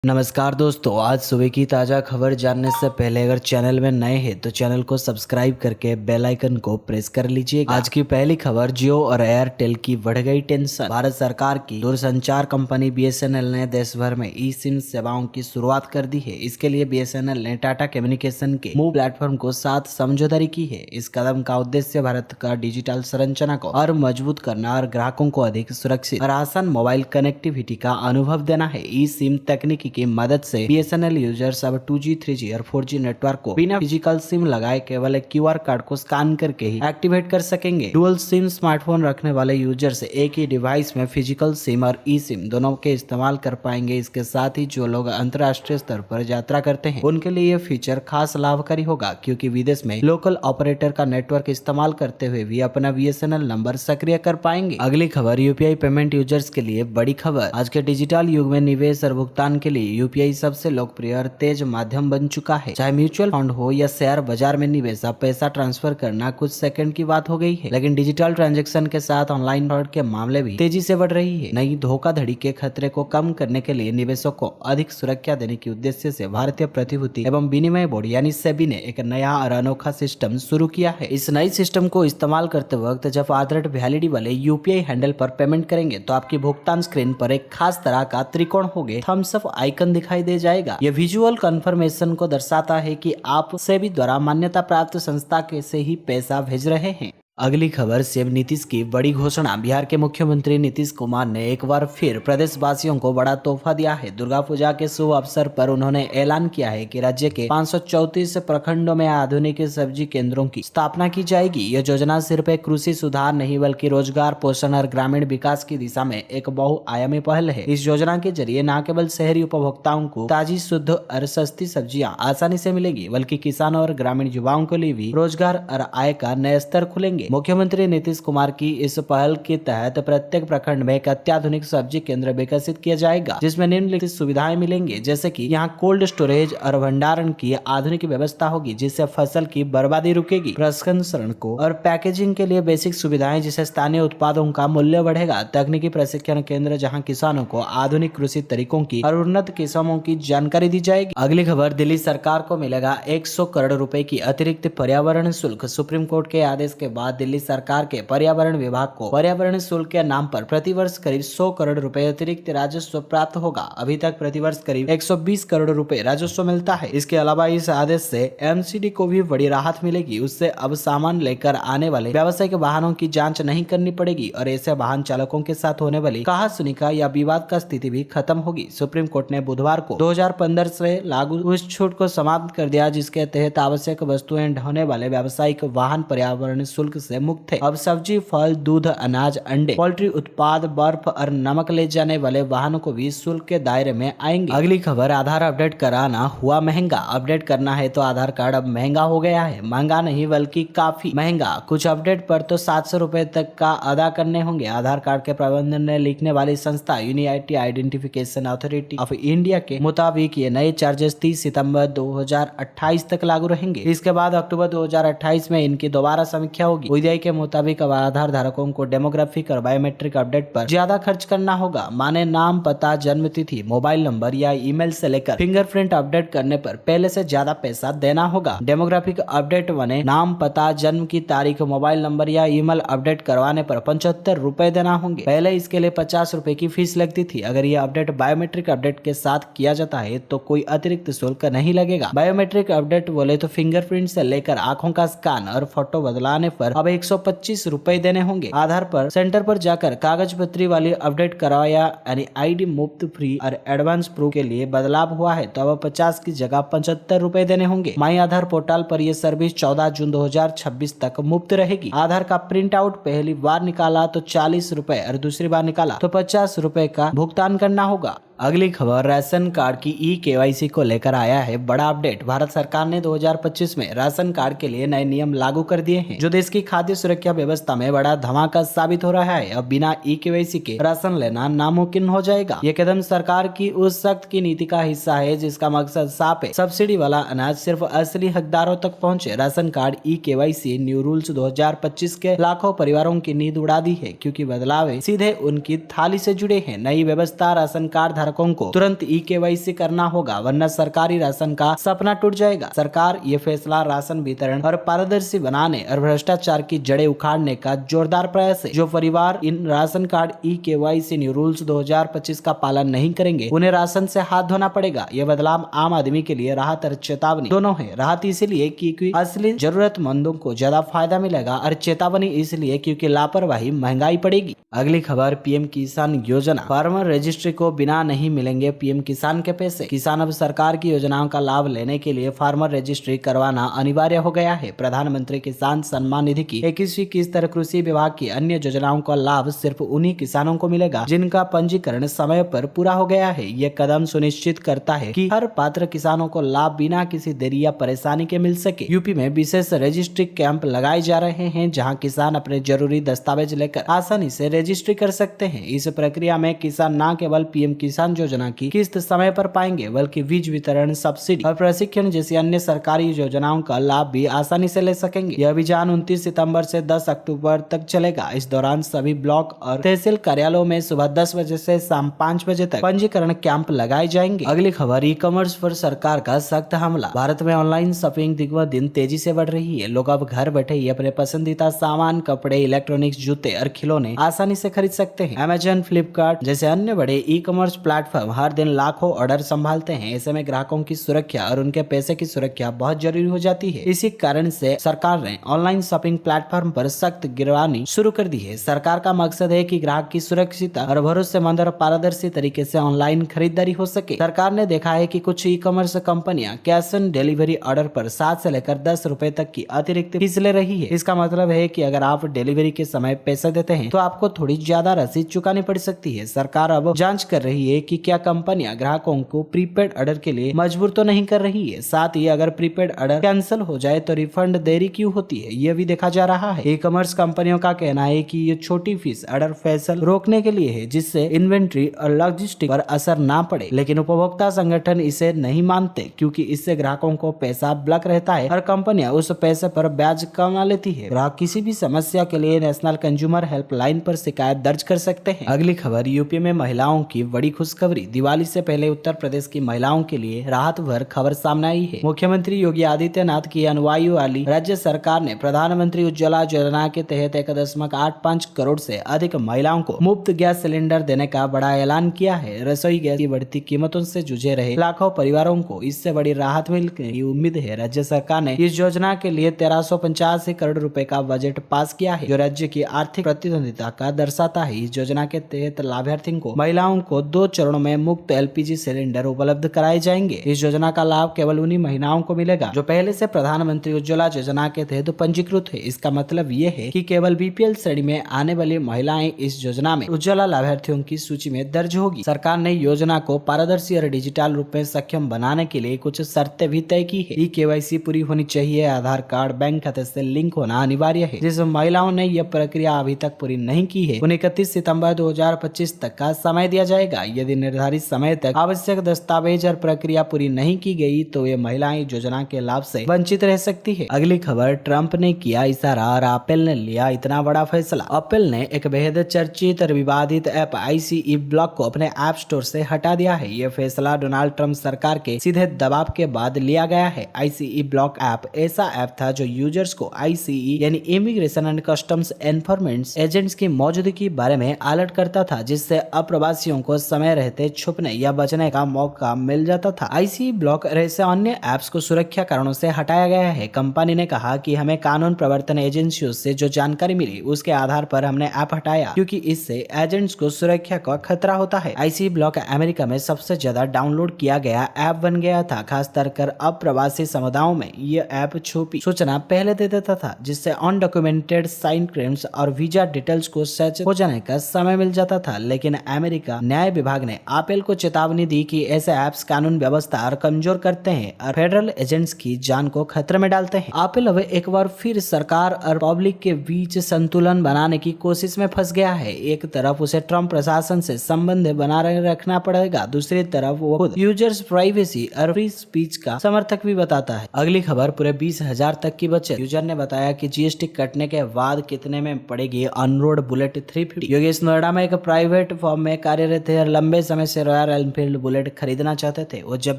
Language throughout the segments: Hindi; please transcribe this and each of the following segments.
नमस्कार दोस्तों, आज सुबह की ताज़ा खबर जानने से पहले अगर चैनल में नए हैं तो चैनल को सब्सक्राइब करके बेल आइकन को प्रेस कर लीजिए। आज की पहली खबर, जियो और एयरटेल की बढ़ गई टेंशन। भारत सरकार की दूरसंचार कंपनी बीएसएनएल ने देश भर में ई सिम सेवाओं की शुरुआत कर दी है। इसके लिए बीएसएनएल ने टाटा कम्युनिकेशन के मूव प्लेटफॉर्म को साथ समझौदारी की है। इस कदम का उद्देश्य भारत का डिजिटल संरचना को और मजबूत करना और ग्राहकों को अधिक सुरक्षित और आसान मोबाइल कनेक्टिविटी का अनुभव देना है। ई सिम तकनीकी की मदद से बीएसएनएल यूजर्स अब 2G, 3G और 4G नेटवर्क को बिना फिजिकल सिम लगाए केवल एक QR कार्ड को स्कैन करके ही एक्टिवेट कर सकेंगे। डुअल सिम स्मार्टफोन रखने वाले यूजर से एक ही डिवाइस में फिजिकल सिम और ई सिम दोनों के इस्तेमाल कर पाएंगे। इसके साथ ही जो लोग अंतर्राष्ट्रीय स्तर पर यात्रा करते हैं उनके लिए यह फीचर खास लाभकारी होगा, क्योंकि विदेश में लोकल ऑपरेटर का नेटवर्क इस्तेमाल करते हुए भी अपना बीएसएनएल नंबर सक्रिय कर पाएंगे। अगली खबर, यूपीआई पेमेंट यूजर्स के लिए बड़ी खबर। आज के डिजिटल युग में निवेश और भुगतान के लिए यूपीआई सबसे लोकप्रिय और तेज माध्यम बन चुका है। चाहे म्यूचुअल फंड हो या शेयर बाजार में निवेश, अब पैसा ट्रांसफर करना कुछ सेकंड की बात हो गई है। लेकिन डिजिटल ट्रांजैक्शन के साथ ऑनलाइन फ्रॉड के मामले भी तेजी से बढ़ रही है। नई धोखाधड़ी के खतरे को कम करने के लिए निवेशकों को अधिक सुरक्षा देने के उद्देश्य से भारतीय प्रतिभूति एवं विनिमय बोर्ड यानी सेबी ने एक नया और अनोखा सिस्टम शुरू किया है। इस नई सिस्टम को इस्तेमाल करते वक्त जब आधार वैलिडिटी वाले यूपीआई हैंडल पर पेमेंट करेंगे तो आपकी भुगतान स्क्रीन पर एक खास तरह का त्रिकोण होगे थम्स अप आइकन दिखाई दे जाएगा। यह विजुअल कंफर्मेशन को दर्शाता है कि आप सेबी द्वारा मान्यता प्राप्त संस्था के से ही पैसा भेज रहे हैं। अगली खबर, सीएम नीतीश की बड़ी घोषणा। बिहार के मुख्यमंत्री नीतीश कुमार ने एक बार फिर प्रदेशवासियों को बड़ा तोहफा दिया है। दुर्गा पूजा के शुभ अवसर पर उन्होंने ऐलान किया है कि राज्य के 534 प्रखंडों में आधुनिक सब्जी केंद्रों की स्थापना की जाएगी। यह योजना सिर्फ एक कृषि सुधार नहीं बल्कि रोजगार, पोषण और ग्रामीण विकास की दिशा में एक बहुआयामी पहल है। इस योजना के जरिए न केवल शहरी उपभोक्ताओं को ताजी, शुद्ध और सस्ती सब्जियां आसानी से मिलेगी, बल्कि किसानों और ग्रामीण युवाओं के लिए भी रोजगार और आय का नए स्तर खुलेंगे। मुख्यमंत्री नीतीश कुमार की इस पहल के तहत प्रत्येक प्रखंड में एक अत्याधुनिक सब्जी केंद्र विकसित किया जाएगा, जिसमें निम्नलिखित सुविधाएं मिलेंगी, जैसे कि यहाँ कोल्ड स्टोरेज और भंडारण की आधुनिक व्यवस्था होगी, जिससे फसल की बर्बादी रुकेगी। प्रसंस्करण को और पैकेजिंग के लिए बेसिक सुविधाएं, जिससे स्थानीय उत्पादों का मूल्य बढ़ेगा। तकनीकी प्रशिक्षण केंद्र, जहाँ किसानों को आधुनिक कृषि तरीकों की और उन्नत किस्मों की जानकारी दी जाएगी। अगली खबर, दिल्ली सरकार को मिलेगा 100 करोड़ रुपए की अतिरिक्त पर्यावरण शुल्क। सुप्रीम कोर्ट के आदेश के बाद दिल्ली सरकार के पर्यावरण विभाग को पर्यावरण शुल्क के नाम पर प्रतिवर्ष करीब 100 करोड़ रुपए अतिरिक्त राजस्व प्राप्त होगा। अभी तक प्रतिवर्ष करीब 120 करोड़ रुपए राजस्व मिलता है। इसके अलावा इस आदेश से एमसीडी को भी बड़ी राहत मिलेगी। उससे अब सामान लेकर आने वाले व्यावसायिक वाहनों की जांच नहीं करनी पड़ेगी और ऐसे वाहन चालकों के साथ होने वाली कहा-सुनी का या विवाद का स्थिति भी खत्म होगी। सुप्रीम कोर्ट ने बुधवार को 2015 से लागू उस छूट को समाप्त कर दिया, जिसके तहत आवश्यक वस्तुएं ढोने वाले व्यावसायिक वाहन पर्यावरण शुल्क से मुक्त थे। अब सब्जी, फल, दूध, अनाज, अंडे, पोल्ट्री उत्पाद, बर्फ और नमक ले जाने वाले वाहनों को भी शुल्क के दायरे में आएंगे। अगली खबर, आधार अपडेट कराना हुआ महंगा। अपडेट करना है तो आधार कार्ड अब महंगा हो गया है। महंगा नहीं बल्कि काफी महंगा। कुछ अपडेट पर तो 700 रुपए तक का अदा करने होंगे। आधार कार्ड के प्रबंधन ने लिखने वाली संस्था unity identification authority of India के मुताबिक ये नए चार्जेस 30 सितंबर 2028 तक लागू रहेंगे। इसके बाद अक्टूबर 2028 में इनकी दोबारा समीक्षा होगी। UIDAI के मुताबिक अब आधार धारकों को डेमोग्राफिक और बायोमेट्रिक अपडेट पर ज्यादा खर्च करना होगा। माने नाम, पता, जन्म तिथि, मोबाइल नंबर या ईमेल से लेकर फिंगरप्रिंट अपडेट करने पर पहले से ज्यादा पैसा देना होगा। डेमोग्राफिक अपडेट बने नाम, पता, जन्म की तारीख, मोबाइल नंबर या ईमेल अपडेट करवाने पर 75 रुपए देना होंगे। पहले इसके लिए 50 रुपए की फीस लगती थी। अगर यह अपडेट बायोमेट्रिक अपडेट के साथ किया जाता है तो कोई अतिरिक्त शुल्क नहीं लगेगा। बायोमेट्रिक अपडेट बोले तो फिंगरप्रिंट से लेकर आंखों का स्कैन और फोटो बदलाने पर अब 125 रुपए देने होंगे। आधार पर सेंटर पर जाकर कागज पत्री वाली अपडेट करवाया यानी आईडी मुफ्त, फ्री और एडवांस प्रूफ के लिए बदलाव हुआ है तो अब 50 की जगह 75 रुपए देने होंगे। माई आधार पोर्टल पर यह सर्विस 14 जून 2026 तक मुफ्त रहेगी। आधार का प्रिंट आउट पहली बार निकाला तो 40 रुपए और दूसरी बार निकाला तो 50 रुपए का भुगतान करना होगा। अगली खबर, राशन कार्ड की ई-केवाईसी को लेकर आया है बड़ा अपडेट। भारत सरकार ने 2025 में राशन कार्ड के लिए नए नियम लागू कर दिए हैं, जो देश की खाद्य सुरक्षा व्यवस्था में बड़ा धमाका साबित हो रहा है। अब बिना ई-केवाईसी के राशन लेना नामुमकिन हो जाएगा। ये कदम सरकार की उस सख्त की नीति का हिस्सा है जिसका मकसद साफ है, सब्सिडी वाला अनाज सिर्फ असली हकदारों तक पहुँचे। Ration card e KYC new rules 2025 के लाखों परिवारों की नींद उड़ा दी है, क्योंकि बदलाव सीधे उनकी थाली से जुड़े हैं। नई व्यवस्था राशन कार्ड धारकों को तुरंत ई-केवाईसी करना होगा, वरना सरकारी राशन का सपना टूट जाएगा। सरकार ये फैसला राशन वितरण और पारदर्शी बनाने और भ्रष्टाचार की जड़ें उखाड़ने का जोरदार प्रयास है। जो परिवार इन ration card e KYC new rules 2025 का पालन नहीं करेंगे, उन्हें राशन से हाथ धोना पड़ेगा। यह बदलाव आम आदमी के लिए राहत और चेतावनी दोनों है। राहत इसलिए क्योंकि असली जरूरतमंदों को ज्यादा फायदा मिलेगा और चेतावनी इसलिए क्योंकि लापरवाही महंगाई पड़ेगी। अगली खबर, पीएम किसान योजना। फार्मर रजिस्ट्री को बिना नहीं मिलेंगे पीएम किसान के पैसे। किसान अब सरकार की योजनाओं का लाभ लेने के लिए फार्मर रजिस्ट्री करवाना अनिवार्य हो गया है। प्रधानमंत्री किसान सम्मान निधि की 21वीं किस्त और कृषि विभाग की अन्य योजनाओं का लाभ सिर्फ उन्हीं किसानों को मिलेगा जिनका पंजीकरण समय पर पूरा हो गया है। यह कदम सुनिश्चित करता है कि हर पात्र किसानों को लाभ बिना किसी देरी या परेशानी के मिल सके। यूपी में विशेष रजिस्ट्री कैंप लगाए जा रहे हैं, जहां किसान अपने जरूरी दस्तावेज लेकर आसानी से रजिस्ट्री कर सकते हैं। इस प्रक्रिया में किसान न केवल पीएम किसान योजना की किस्त समय पर पाएंगे, बल्कि बीज वितरण, सब्सिडी और प्रशिक्षण जैसी अन्य सरकारी योजनाओं का लाभ भी आसानी से ले सकेंगे। यह अभियान 29 सितंबर से 10 अक्टूबर तक चलेगा। इस दौरान सभी ब्लॉक और तहसील कार्यालयों में सुबह 10 बजे से शाम 5 बजे तक पंजीकरण कैंप लगाए जाएंगे। अगली खबर, ई कॉमर्स पर सरकार का सख्त हमला। भारत में ऑनलाइन शॉपिंग दिन ब दिन तेजी से बढ़ रही है। लोग अब घर बैठे ही अपने पसंदीदा सामान, कपड़े, इलेक्ट्रॉनिक्स, जूते और खिलौने आसानी से खरीद सकते हैं। अमेजन, फ्लिपकार्ट जैसे अन्य बड़े ई कॉमर्स प्लेटफॉर्म हर दिन लाखों ऑर्डर संभालते हैं। ऐसे में ग्राहकों की सुरक्षा और उनके पैसे की सुरक्षा बहुत जरूरी हो जाती है। इसी कारण से सरकार ने ऑनलाइन शॉपिंग प्लेटफॉर्म पर सख्त गिरवानी शुरू कर दी है। सरकार का मकसद है कि ग्राहक की सुरक्षित और भरोसेमंद और पारदर्शी तरीके से ऑनलाइन खरीदारी हो सके। सरकार ने देखा है कि कुछ ई कॉमर्स कंपनियां कैश ऑन डिलीवरी ऑर्डर पर 7 से लेकर 10 रुपए तक की अतिरिक्त फीस ले रही है। इसका मतलब है कि अगर आप डिलीवरी के समय पैसे देते हैं तो आपको थोड़ी ज्यादा रसीद चुकानी पड़ सकती है। सरकार अब जांच कर रही है कि क्या कंपनियां ग्राहकों को प्रीपेड ऑर्डर के लिए मजबूर तो नहीं कर रही है। साथ ही अगर प्रीपेड ऑर्डर कैंसिल हो जाए तो रिफंड देरी क्यों होती है, यह भी देखा जा रहा है। ई कॉमर्स कंपनियों का कहना है कि ये छोटी फीस ऑर्डर फैसल रोकने के लिए है, जिससे इन्वेंट्री और लॉजिस्टिक पर असर ना पड़े। लेकिन उपभोक्ता संगठन इसे नहीं मानते, क्योंकि इससे ग्राहकों को पैसा ब्लॉक रहता है और कंपनियां उस पैसे पर ब्याज कमा लेती है। ग्राहक किसी भी समस्या के लिए नेशनल कंज्यूमर हेल्पलाइन पर शिकायत दर्ज कर सकते हैं। अगली खबर, यूपी में महिलाओं की बड़ी खुशखबरी। दिवाली से पहले उत्तर प्रदेश की महिलाओं के लिए राहत भर खबर सामने आई है। मुख्यमंत्री योगी आदित्यनाथ की अगुवाई वाली राज्य सरकार ने प्रधानमंत्री उज्ज्वला योजना के तहत 1.85 करोड़ से अधिक महिलाओं को मुफ्त गैस सिलेंडर देने का बड़ा ऐलान किया है। रसोई गैस की बढ़ती कीमतों से जूझे रहे लाखों परिवारों को इससे बड़ी राहत मिलने की उम्मीद है। राज्य सरकार ने इस योजना के लिए 1385 करोड़ रुपए का बजट पास किया है, जो राज्य की आर्थिक प्रतिद्वंदिता का दर्शाता है। इस योजना के तहत लाभार्थियों को महिलाओं को 2 चरणों में मुफ्त एलपीजी सिलेंडर उपलब्ध कराए जाएंगे। इस योजना का लाभ केवल उन्हीं महिलाओं को मिलेगा जो पहले से प्रधानमंत्री उज्ज्वला योजना के तहत पंजीकृत है। इसका मतलब ये है कि केवल बीपीएल श्रेणी में आने वाली महिलाएं इस योजना में उज्ज्वला लाभार्थियों की सूची में दर्ज होगी। सरकार ने योजना को पारदर्शी और डिजिटल रूप में सक्षम बनाने के लिए कुछ शर्तें भी तय की है। ई-केवाईसी पूरी होनी चाहिए, आधार कार्ड बैंक खाते से लिंक होना अनिवार्य है। जिस महिलाओं ने यह प्रक्रिया अभी तक पूरी नहीं की है, उन्हें 31 सितंबर 2025 तक का समय दिया जाएगा। यदि निर्धारित समय तक आवश्यक दस्तावेज और प्रक्रिया पूरी नहीं की गई तो ये महिलाएं योजना के लाभ से वंचित रह सकती है। अगली खबर, ट्रंप ने किया इशारा और एप्पल ने लिया इतना बड़ा फैसला। एप्पल ने एक बेहद चर्चित और विवादित ऐप ICE ब्लॉक को अपने ऐप स्टोर से हटा दिया है। यह फैसला डोनाल्ड ट्रंप सरकार के सीधे दबाव के बाद लिया गया है। ICE ब्लॉक ऐप ऐसा ऐप था जो यूजर्स को ICE यानी immigration and customs enforcement agents की मौजूदगी के बारे में अलर्ट करता था, जिससे अप्रवासियों को समय रहते छुपने या बचने का मौका मिल जाता था। ICE ब्लॉक और ऐसे अन्य ऐप्स को सुरक्षा कारणों से हटाया गया है। कंपनी ने कहा कि हमें कानून प्रवर्तन एजेंसियों से जो जानकारी मिली उसके आधार पर हमने ऐप हटाया, क्योंकि इससे एजेंट्स को सुरक्षा का खतरा होता है। ICE ब्लॉक अमेरिका में सबसे ज्यादा डाउनलोड किया गया ऐप बन गया था। खासकर कर अप्रवासी समुदायों में यह ऐप छुपी सूचना पहले दे देता था, जिससे अनडॉक्यूमेंटेड साइन क्लेम्स और वीजा डिटेल्स को सच हो जाने का समय मिल जाता था। लेकिन अमेरिका न्याय विभाग ने एप्पल को चेतावनी दी कि ऐसे ऐप्स कानून व्यवस्था और कमजोर करते हैं और फेडरल एजेंट्स की जान को खतरे में डालते हैं। एप्पल अब एक बार फिर सरकार और पब्लिक के बीच संतुलन बनाने की कोशिश में फंस गया है। एक तरफ उसे ट्रंप प्रशासन से संबंध बनाए रखना पड़ेगा, दूसरी तरफ वो खुद यूजर्स प्राइवेसी और फ्री स्पीच का समर्थक भी बताता है। अगली खबर, पूरे 20,000 तक की बचत। यूजर ने बताया कि GST कटने के बाद कितने में पड़ेगी on road bullet 350। Yogesh Noida में एक प्राइवेट फर्म में कार्यरत है और लंबे लंबे समय से रॉयल एनफील्ड बुलेट खरीदना चाहते थे। वो जब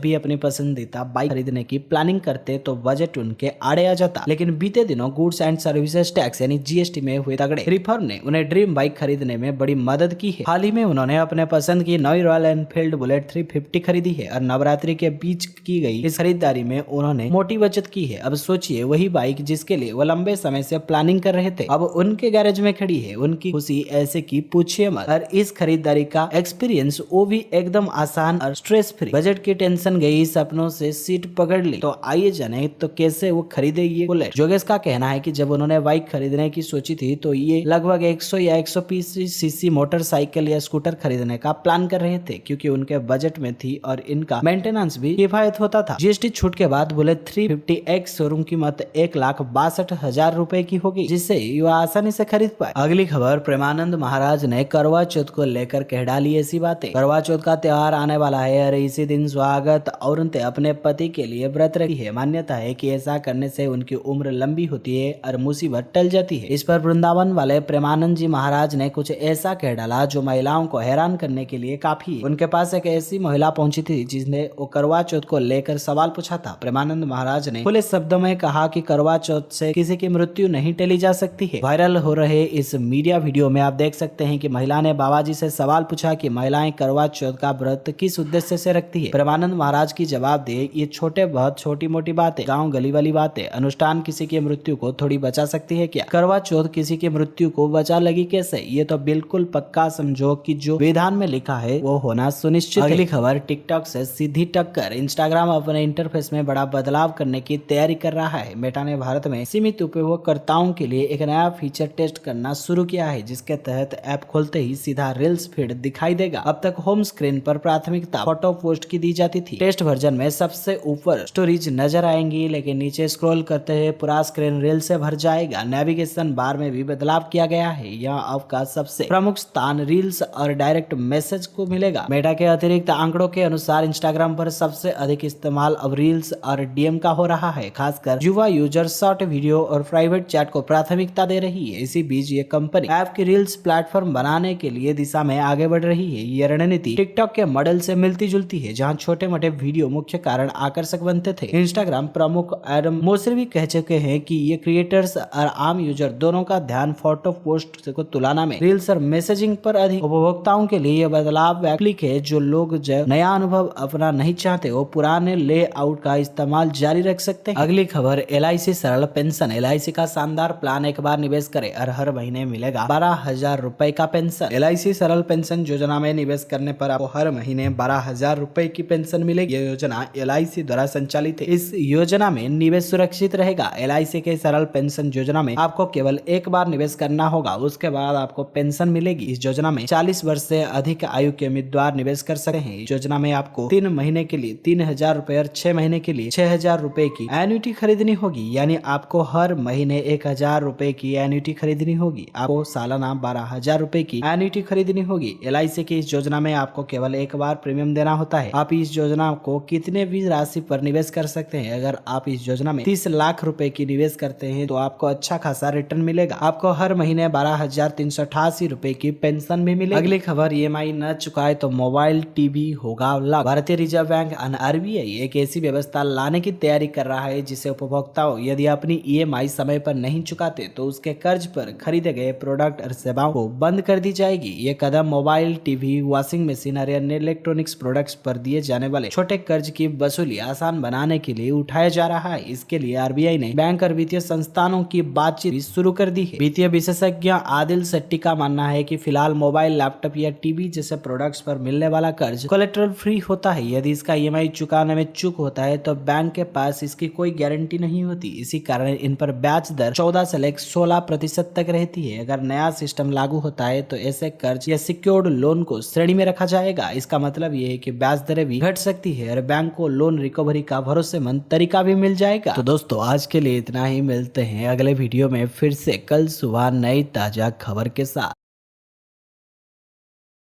भी अपनी पसंदीदा बाइक खरीदने की प्लानिंग करते तो बजट उनके आड़े आ जाता, लेकिन बीते दिनों गुड्स एंड सर्विसेज टैक्स यानी जीएसटी में हुए तगड़े रिफॉर्म ने उन्हें ड्रीम बाइक खरीदने में बड़ी मदद की है। हाल ही में उन्होंने अपने पसंद की नई रॉयल एनफील्ड बुलेट 350 खरीदी है और नवरात्रि के बीच की गई इस खरीदारी में उन्होंने मोटी बचत की है। अब सोचिए, वही बाइक जिसके लिए वो लंबे समय से प्लानिंग कर रहे थे अब उनके गैरेज में खड़ी है। उनकी खुशी ऐसे की पूछिए मत। और इस खरीदारी का एक्सपीरियंस वो भी एकदम आसान और स्ट्रेस फ्री। बजट की टेंशन गई, सपनों से सीट पकड़ ली। तो आइए जाने तो कैसे वो खरीदे ये बुलेट। जोगेश का कहना है कि जब उन्होंने बाइक खरीदने की सोची थी तो ये लगभग 100 या 120 सीसी मोटरसाइकिल या स्कूटर खरीदने का प्लान कर रहे थे, क्योंकि उनके बजट में थी और इनका मेंटेनेंस भी किफायत होता था। जीएसटी छूट के बाद बुलेट 350X शोरूम कीमत 1,62,000 रुपए की होगी, जिससे युवा आसानी से खरीद पाए। अगली खबर, प्रेमानंद महाराज ने करवा चौथ को लेकर कह डाली ऐसी बातें। करवा चौथ का त्योहार आने वाला है और इसी दिन स्वागत औरतें अपने पति के लिए व्रत रखी है। मान्यता है कि ऐसा करने से उनकी उम्र लंबी होती है और मुसीबत टल जाती है। इस पर वृंदावन वाले प्रेमानंद जी महाराज ने कुछ ऐसा कह डाला जो महिलाओं को हैरान करने के लिए काफी है। उनके पास एक ऐसी महिला पहुंची थी जिसने वो करवा चौथ को लेकर सवाल पूछा था। प्रेमानंद महाराज ने खुले शब्दों में कहा कि करवा चौथ से किसी की मृत्यु नहीं टली जा सकती है। वायरल हो रहे इस मीडिया वीडियो में आप देख सकते हैं कि महिला ने बाबा जी से सवाल पूछा कि महिलाएं करवा चौथ का व्रत किस उद्देश्य से रखती है। प्रेमानंद महाराज की जवाब दे, ये छोटे बहुत छोटी मोटी बातें, गाँव गली वाली बातें, अनुष्ठान किसी की मृत्यु को थोड़ी बचा सकती है क्या? करवा चौथ किसी की मृत्यु को बचा लगी कैसे? ये तो बिल्कुल पक्का समझो कि जो विधान में लिखा है वो होना सुनिश्चित। अगली खबर, टिकटॉक से सीधी टक्कर। इंस्टाग्राम अपने इंटरफेस में बड़ा बदलाव करने की तैयारी कर रहा है। मेटा ने भारत में सीमित उपयोगकर्ताओं के लिए एक नया फीचर टेस्ट करना शुरू किया है, जिसके तहत ऐप खोलते ही सीधा रील्स फीड दिखाई देगा। अब तक होम स्क्रीन पर प्राथमिकता फोटो पोस्ट की दी जाती थी। टेस्ट वर्जन में सबसे ऊपर स्टोरीज नजर आएंगी, लेकिन नीचे स्क्रॉल करते हुए पूरा स्क्रीन रील से भर जाएगा। नेविगेशन बार में भी बदलाव किया गया है। यहाँ आपका सबसे प्रमुख स्थान रील्स और डायरेक्ट मैसेज को मिलेगा। मेटा के अतिरिक्त आंकड़ों के अनुसार इंस्टाग्राम पर सबसे अधिक इस्तेमाल अब रील्स और डीएम का हो रहा है। खासकर युवा यूजर शॉर्ट वीडियो और प्राइवेट चैट को प्राथमिकता दे रही है। इसी बीच ये कंपनी ऐप की रील्स प्लेटफॉर्म बनाने के लिए दिशा में आगे बढ़ रही है। ये रणनीति टिकटॉक के मॉडल से मिलती जुलती है, जहाँ छोटे मोटे वीडियो मुख्य कारण आकर्षक बनते थे। इंस्टाग्राम प्रमुख एडम मोसरवी कह चुके हैं कि ये क्रिएटर्स और आम यूजर दोनों का ध्यान फोटो पोस्ट को तुलना में रील्स और मैसेजिंग पर अधिक। उपभोक्ताओं के लिए यह बदलाव वैकल्पिक है। जो लोग नया अनुभव अपना नहीं चाहते वो पुराने लेआउट का इस्तेमाल जारी रख सकते हैं। अगली खबर, LIC सरल पेंशन। LIC का शानदार प्लान, एक बार निवेश करें और हर महीने मिलेगा 12,000 रुपए का पेंशन। LIC सरल पेंशन योजना में निवेश करने पर आपको हर महीने 12,000 रुपए की पेंशन मिलेगी। यह योजना LIC द्वारा संचालित है। इस योजना में निवेश सुरक्षित रहेगा। LIC के सरल पेंशन योजना में आपको केवल एक बार निवेश करना होगा, उसके बाद आपको पेंशन मिलेगी। इस योजना में 40 वर्ष से अधिक आयु के उम्मीदवार निवेश कर सकते हैं। इस योजना में आपको 3 महीने के लिए 3,000 रुपए और 6 महीने के लिए 6,000 रुपए की एन्युटी खरीदनी होगी। यानी आपको हर महीने 1,000 रुपए की एन्युटी खरीदनी होगी। आपको सालाना 12,000 रुपए की एन्युटी खरीदनी होगी। LIC की इस योजना में आपको केवल एक बार प्रीमियम देना होता है। आप इस योजना को कितने भी राशि पर निवेश कर सकते हैं। अगर आप इस योजना में 30 लाख रुपए की निवेश करते हैं तो आपको अच्छा खासा रिटर्न मिलेगा। आपको हर महीने 12,388 रुपए की पेंशन भी मिलेगी। अगली खबर, EMI न चुकाए तो मोबाइल टीवी होगा लॉक। भारतीय रिजर्व बैंक RBI एक ऐसी व्यवस्था लाने की तैयारी कर रहा है जिससे उपभोक्ताओं यदि अपनी EMI समय पर नहीं चुकाते तो उसके कर्ज पर खरीदे गए प्रोडक्ट और सेवाओं को बंद कर दी जाएगी। ये कदम मोबाइल टीवी, वॉशिंग मशीन और अन्य इलेक्ट्रॉनिक्स प्रोडक्ट्स पर दिए जाने वाले छोटे कर्ज की वसूली आसान बनाने के लिए उठाया जा रहा है। इसके लिए RBI ने बैंक और वित्तीय संस्थानों की बातचीत शुरू कर दी है। वित्तीय विशेषज्ञ आदिल शेट्टी का मानना है कि फिलहाल मोबाइल, लैपटॉप या टीवी जैसे प्रोडक्ट्स पर मिलने वाला कर्ज कोलेटरल फ्री होता है। यदि इसका EMI चुकाने में चूक होता है तो बैंक के पास इसकी कोई गारंटी नहीं होती। इसी कारण इन पर ब्याज दर 14 से लेकर 16% तक रहती है। अगर नया सिस्टम लागू होता है तो ऐसे कर्ज या सिक्योर्ड लोन को श्रेणी में रखा जाएगा। इसका मतलब ये है कि ब्याज दरें भी घट सकती है और बैंक को लोन रिकवरी का भरोसेमंद तरीका भी मिल जाएगा। तो दोस्तों, आज के लिए इतना ही। मिलते हैं अगले वीडियो में फिर से कल सुबह नई ताजा खबर के साथ।